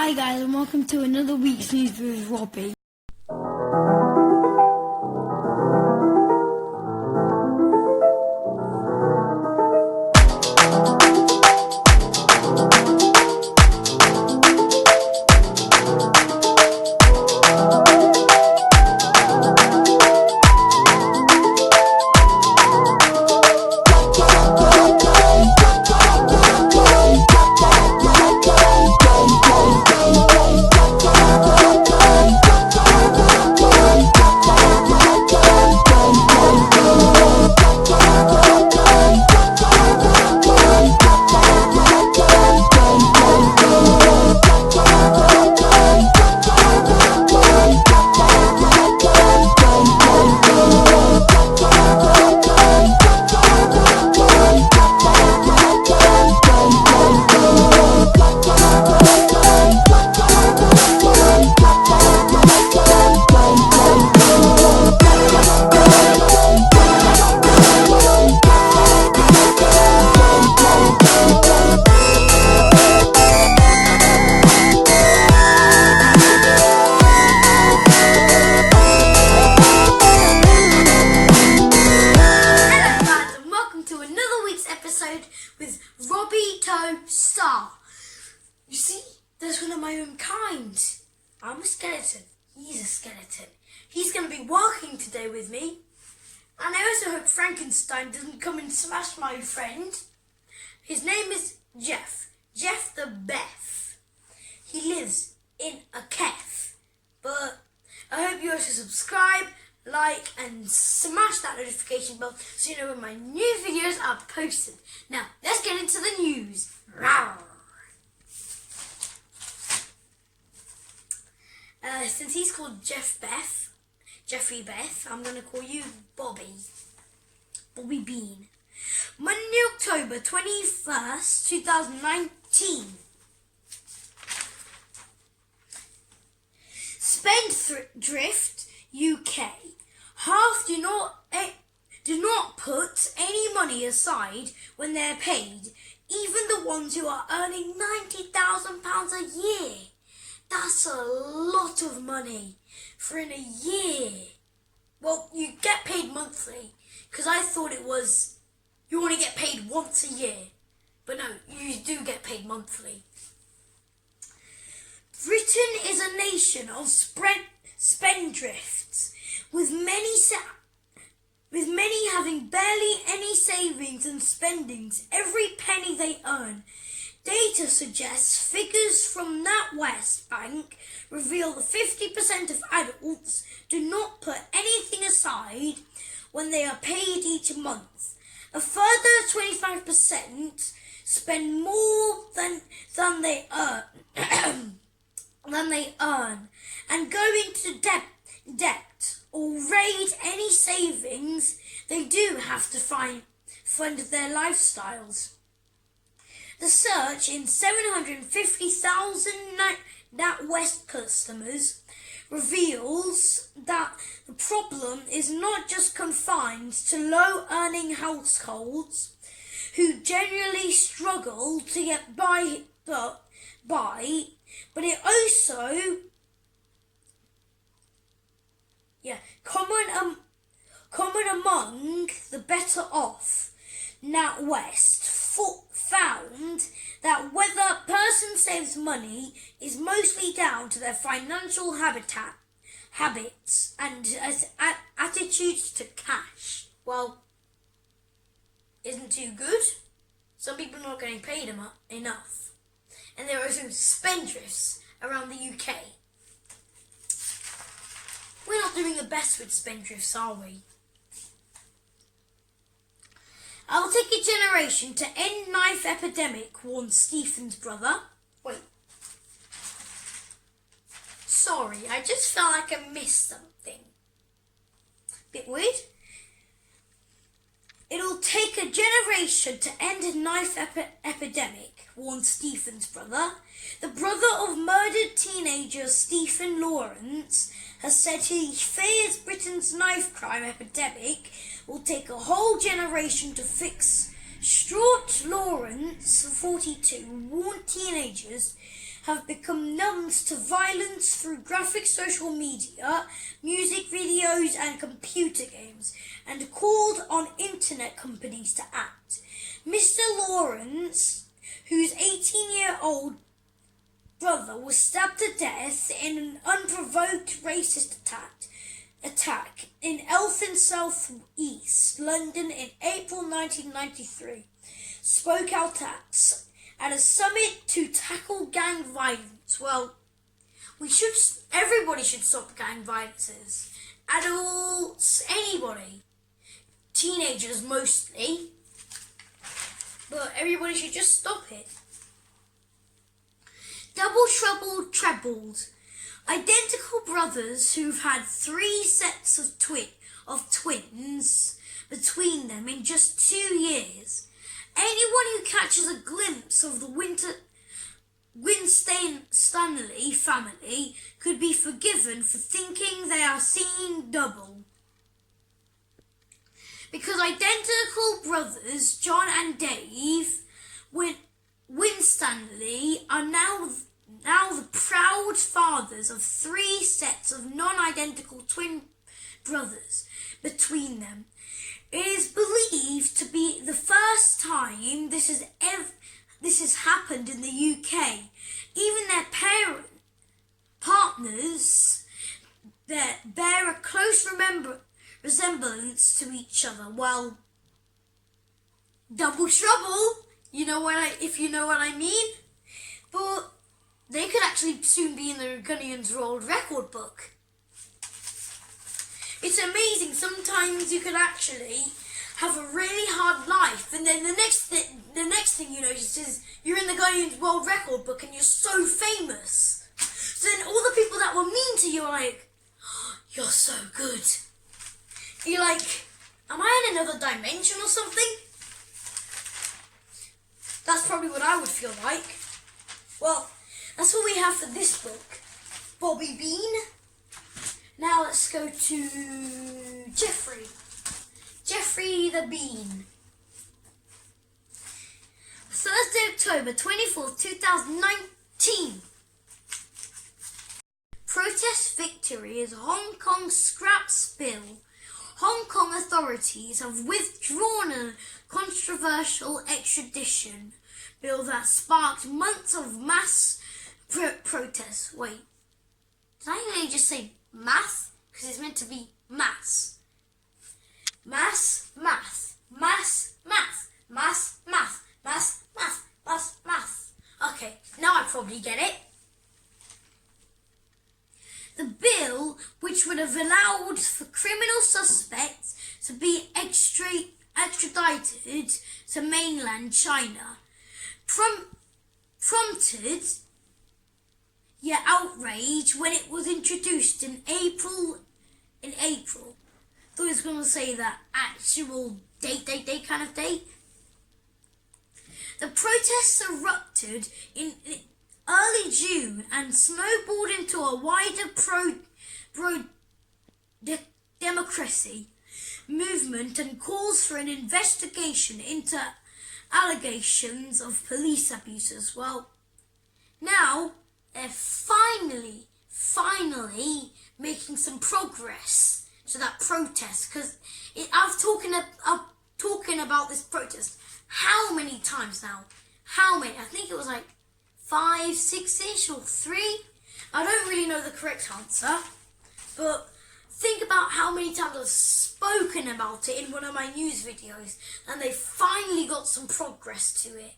Hi guys, and welcome to another week's news with Robbie. With Robbietow star. You see, there's one of my own kind. I'm a skeleton. He's a skeleton. He's going to be working today with me. And I also hope Frankenstein doesn't come and smash my friend. His name is Jeff. Jeff the Beth. He lives in a cave. But I hope you also subscribe, like and smash that notification bell so you know when my new videos are posted. Now, let's get into the news. Since he's called Jeffrey Beth, I'm going to call you Bobby Bean. Monday, October 21st, 2019. Spendthrift UK. Half do not put any money aside when they're paid, even the ones who are earning £90,000 a year. That's a lot of money for in a year. Well, you get paid monthly, because I thought it was you only get paid once a year. But no, you do get paid monthly. Britain is a nation of spendthrifts, with many having barely any savings and spendings every penny they earn. Data suggests figures from NatWest Bank reveal that 50% of adults do not put anything aside when they are paid each month. A further 25% spend more than they earn and go into debt or raid any savings they do have to fund their lifestyles. The search in 750,000 NatWest customers reveals that the problem is not just confined to low-earning households who generally struggle to get by, but it also common among the better off. NatWest found that whether a person saves money is mostly down to their financial habits and attitudes to cash. Well, isn't too good. Some people are not getting paid enough. And there are also spendthrifts around the UK. We're not doing the best with spendthrifts, are we? I'll take a generation to end knife epidemic, warned Stephen's brother. Wait. Sorry, I just felt like I missed something. Bit weird. It'll take a generation to end a knife epidemic, warned Stephen's brother. The brother of murdered teenager Stephen Lawrence has said he fears Britain's knife crime epidemic will take a whole generation to fix Stuart Lawrence, 42, warned teenagers have become numb to violence through graphic social media, music videos and computer games, and called on internet companies to act. Mr. Lawrence, whose 18-year-old brother was stabbed to death in an unprovoked racist attack in Eltham, South East London in April 1993, spoke out at a summit to tackle gang violence. Well, everybody should stop gang violences. Adults, anybody. Teenagers mostly. But everybody should just stop it. Double trouble trebled. Identical brothers who've had 3 sets of twins between them in just 2 years. Anyone who catches a glimpse of the Winstanley family could be forgiven for thinking they are seeing double. Because identical brothers John and Dave Winstanley are now the proud fathers of 3 sets of non-identical twin brothers between them. It is believed to be the first time this has happened in the UK. Even their partners bear a close resemblance to each other. Well, double trouble, if you know what I mean. But they could actually soon be in the Guardian's World Record book. It's amazing. Sometimes you can actually have a really hard life, and then the next thing you notice is you're in the Guardian's World Record book and you're so famous. So then all the people that were mean to you are like, oh, you're so good. You're like, am I in another dimension or something? That's probably what I would feel like. Well, that's what we have for this book. Bobby Bean. Now let's go to Jeffrey. Jeffrey the Bean. Thursday, October 24th, 2019. Protest victory as Hong Kong scraps bill. Hong Kong authorities have withdrawn a controversial extradition bill that sparked months of mass protests. Wait, did I really just say math? Because it's meant to be mass. Mass, math, mass, math, mass, math, mass, math, mass, math. Okay, now I probably get it. The bill, which would have allowed for criminal suspects to be extradited to mainland China, prompted outrage when it was introduced in April. Thought I was going to say that actual date kind of date. The protests erupted in early June and snowballed into a wider pro-democracy movement and calls for an investigation into allegations of police abuses. Well, now they're finally making some progress to that protest, because I'm talking about this protest how many times now? How many? I think it was like 5, 6-ish or 3. I don't really know the correct answer, but think about how many times I've spoken about it in one of my news videos, and they finally got some progress to it.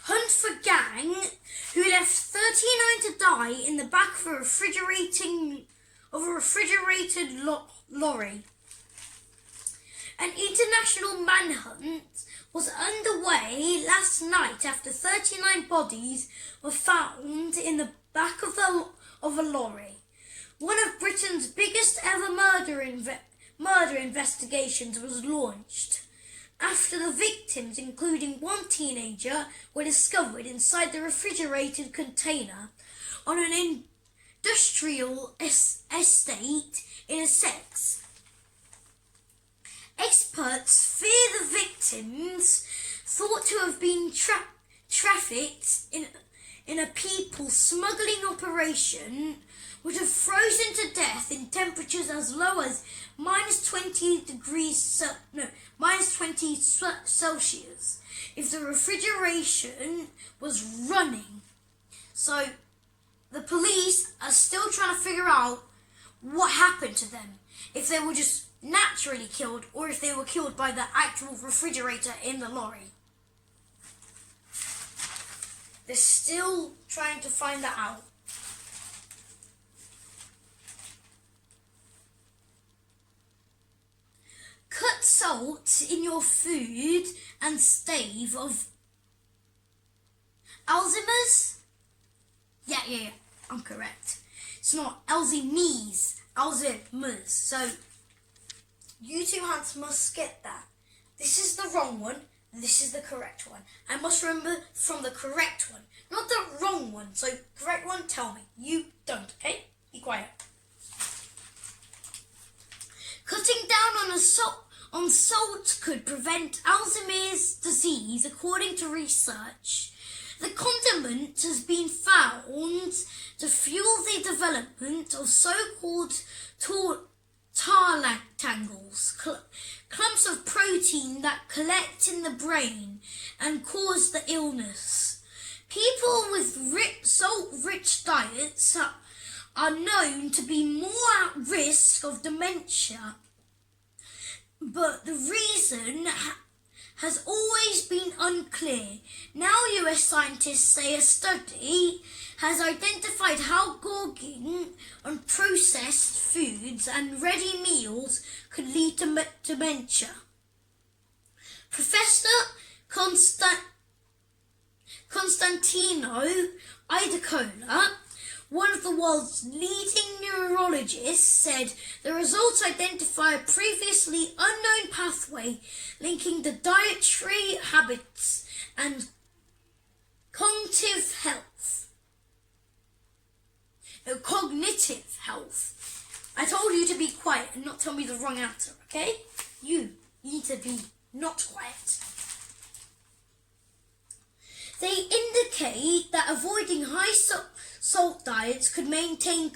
Hunt for gang who left 39 to die in the back of a refrigerated lorry. An international manhunt was underway last night after 39 bodies were found in the back of a lorry. One of Britain's biggest ever murder investigations was launched after the victims, including one teenager, were discovered inside the refrigerated container on an industrial estate in Essex. Experts fear the victims, thought to have been trafficked in a people smuggling operation, would have frozen to death in temperatures as low as minus 20 Celsius if the refrigeration was running. So the police are still trying to figure out what happened to them, if they were just naturally killed or if they were killed by the actual refrigerator in the lorry. They're still trying to find that out. Cut salt in your food and stave of Alzheimer's? Yeah, I'm correct. It's not Alzheimer's, Alzheimer's. So, you two hands must get that. This is the wrong one, this is the correct one. I must remember from the correct one, not the wrong one. So, correct one, tell me. You don't, okay? Be quiet. Cutting down on salt could prevent Alzheimer's disease, according to research. The condiment has been found to fuel the development of so-called tangles, clumps of protein that collect in the brain and cause the illness. People with salt-rich diets are known to be more at risk of dementia, but the reason has always been unclear. Now US scientists say a study has identified how gorging on processed foods and ready meals could lead to dementia. Professor Constantino Idacola, one of the world's leading neurologists, said the results identify a previously unknown pathway linking the dietary habits and cognitive health. I told you to be quiet and not tell me the wrong answer, okay? You need to be not quiet. They indicate that avoiding high salt diets could maintain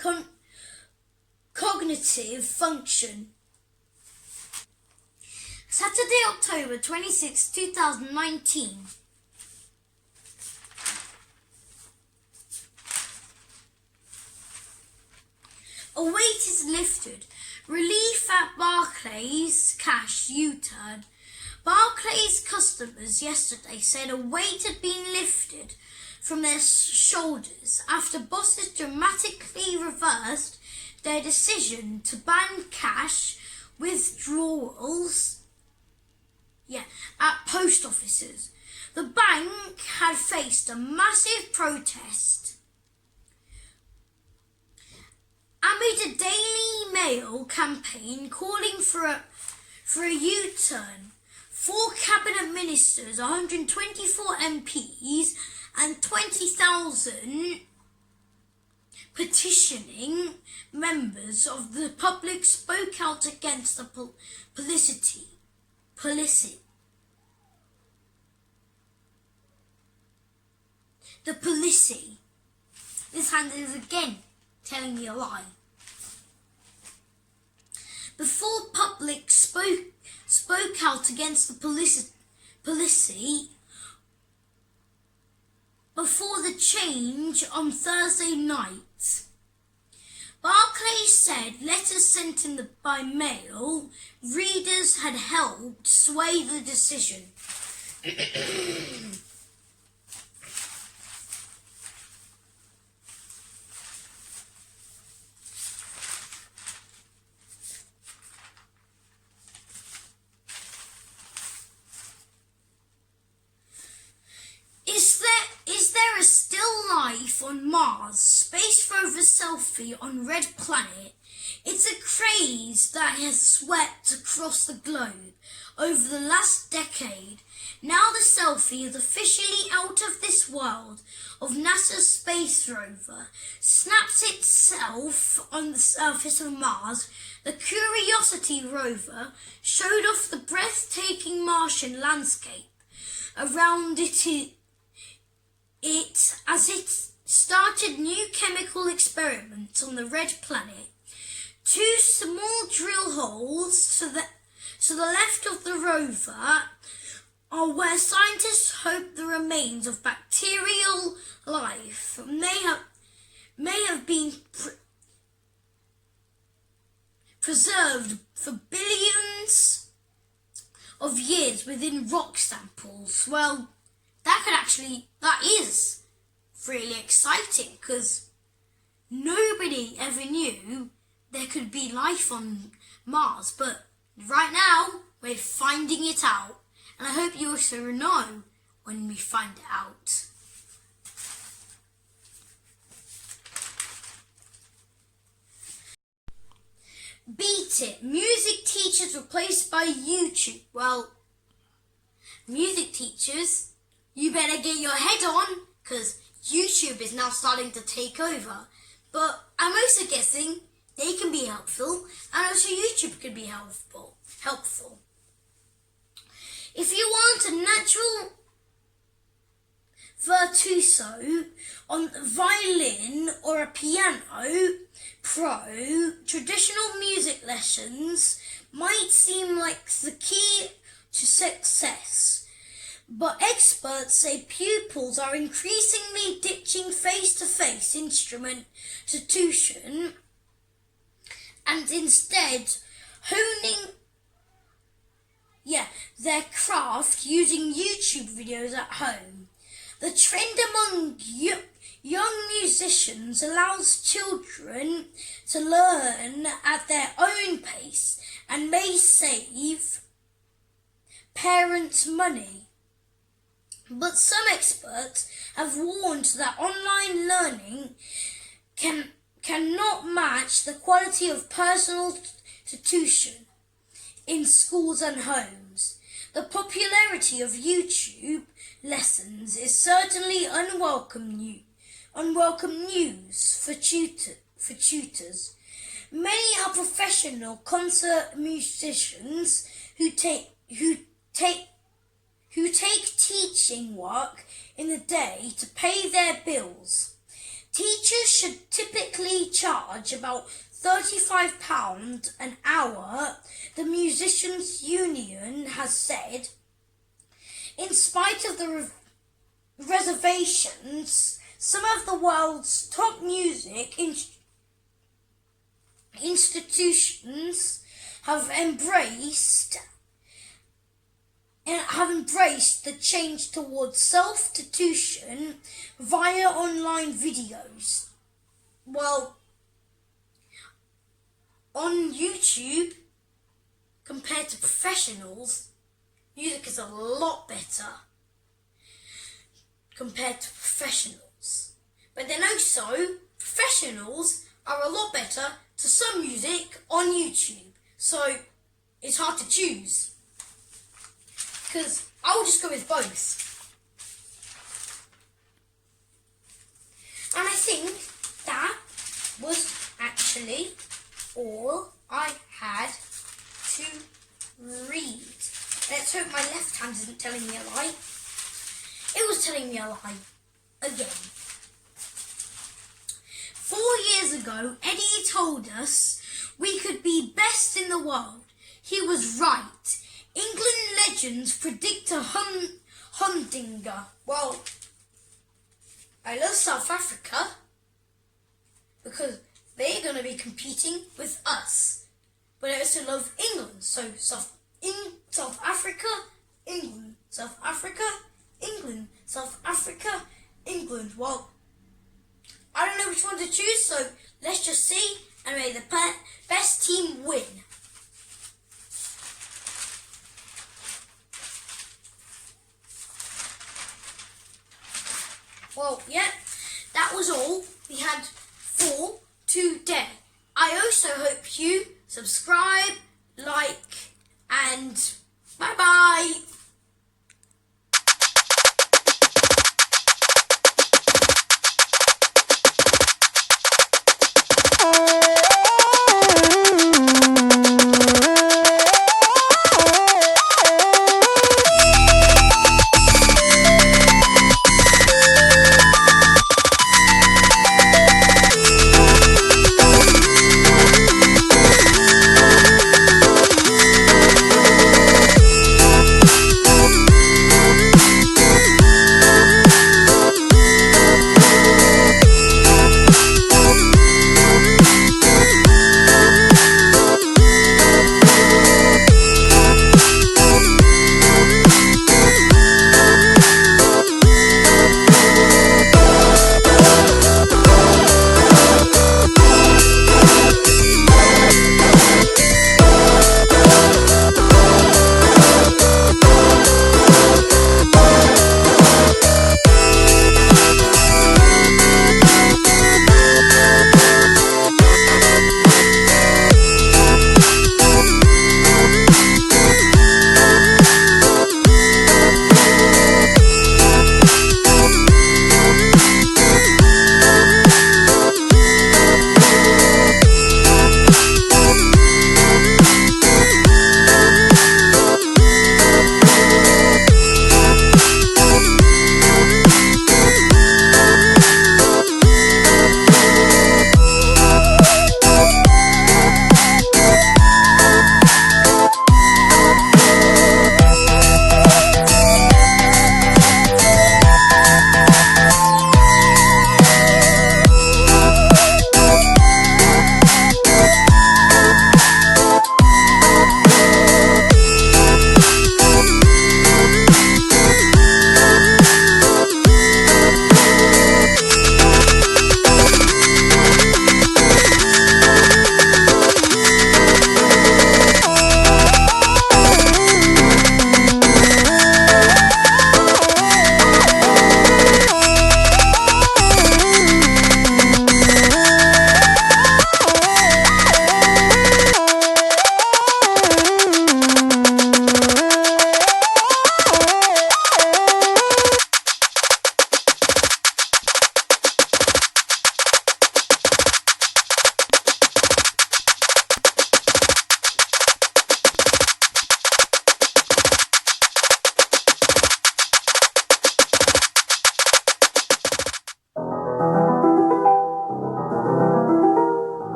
cognitive function. Saturday, October 26, 2019. A weight is lifted. Relief at Barclays cash U-turn. Barclays customers yesterday said a weight had been lifted from their shoulders after bosses dramatically reversed their decision to ban cash withdrawals at post offices. The bank had faced a massive protest amid a Daily Mail campaign calling for a U-turn. 4 cabinet ministers, 124 MPs and 20,000 petitioning members of the public spoke out against the policy. The policy. This hand is again telling me a lie. Before public spoke out against the policy before the change on Thursday night. Barclays said letters sent by mail readers had helped sway the decision. Is there a still life on Mars? Space rover selfie on red planet. It's a craze that has swept across the globe over the last decade. Now the selfie is officially out of this world of NASA's space rover snaps itself on the surface of Mars. The Curiosity rover showed off the breathtaking Martian landscape around it as it started new chemical experiments on the red planet. Two small drill holes to the left of the rover are where scientists hope the remains of bacterial life may have been preserved for billions of years within rock samples. Well, that is really exciting, because nobody ever knew there could be life on Mars, but right now we're finding it out, and I hope you also know when we find it out. Beat it! Music teachers replaced by YouTube. Well, music teachers, you better get your head on, because YouTube is now starting to take over. But I'm also guessing they can be helpful, and also YouTube can be helpful. If you want a natural virtuoso on violin or a piano pro, traditional music lessons might seem like the key to success. But experts say pupils are increasingly ditching face-to-face instrument tuition and instead honing their craft using YouTube videos at home. The trend among young musicians allows children to learn at their own pace and may save parents money. But some experts have warned that online learning cannot match the quality of personal tuition in schools and homes. The popularity of YouTube lessons is certainly unwelcome news for tutors. Many are professional concert musicians who take teaching work in the day to pay their bills. Teachers should typically charge about £35 an hour, the Musicians' Union has said. In spite of the reservations, some of the world's top music institutions have embraced the change towards self-tuition via online videos. Well, on YouTube, compared to professionals, music is a lot better compared to professionals. But then also, professionals are a lot better to some music on YouTube. So, it's hard to choose, because I will just go with both. And I think that was actually all I had to read. Let's hope my left hand isn't telling me a lie. It was telling me a lie. Again. 4 years ago, Eddie told us we could be best in the world. He was right. England legends predict a humdinger. Well, I love South Africa because they're going to be competing with us. But I also love England. So South Africa, England, South Africa, England, South Africa, England. Well, I don't know which one to choose, so let's just see and may the best team win. Well, yeah, that was all we had for today. I also hope you subscribe, like, and bye-bye.